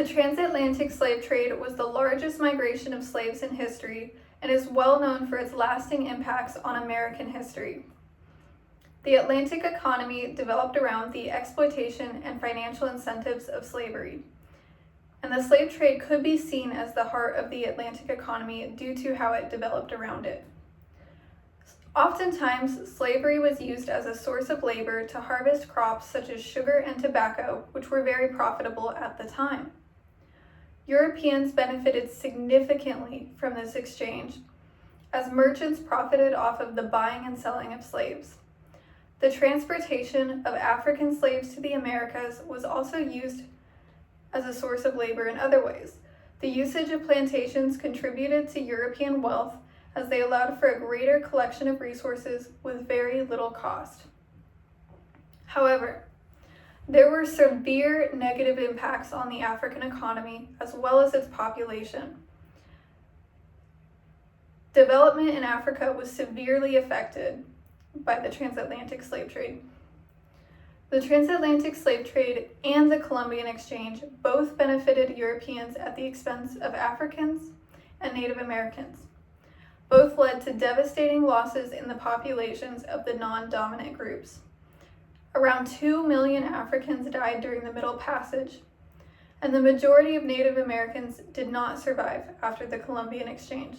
The transatlantic slave trade was the largest migration of slaves in history and is well known for its lasting impacts on American history. The Atlantic economy developed around the exploitation and financial incentives of slavery, and the slave trade could be seen as the heart of the Atlantic economy due to how it developed around it. Oftentimes, slavery was used as a source of labor to harvest crops such as sugar and tobacco, which were very profitable at the time. Europeans benefited significantly from this exchange, as merchants profited off of the buying and selling of slaves. The transportation of African slaves to the Americas was also used as a source of labor in other ways. The usage of plantations contributed to European wealth as they allowed for a greater collection of resources with very little cost. However, there were severe negative impacts on the African economy as well as its population. Development in Africa was severely affected by the transatlantic slave trade. The transatlantic slave trade and the Columbian Exchange both benefited Europeans at the expense of Africans and Native Americans. Both led to devastating losses in the populations of the non-dominant groups. Around 2 million Africans died during the Middle Passage, and the majority of Native Americans did not survive after the Columbian Exchange.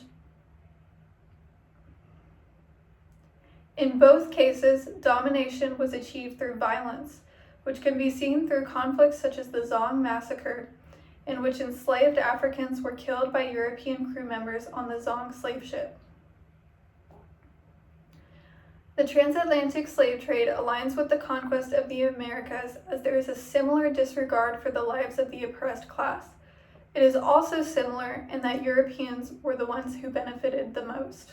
In both cases, domination was achieved through violence, which can be seen through conflicts such as the Zong Massacre, in which enslaved Africans were killed by European crew members on the Zong slave ship. The transatlantic slave trade aligns with the conquest of the Americas as there is a similar disregard for the lives of the oppressed class. It is also similar in that Europeans were the ones who benefited the most.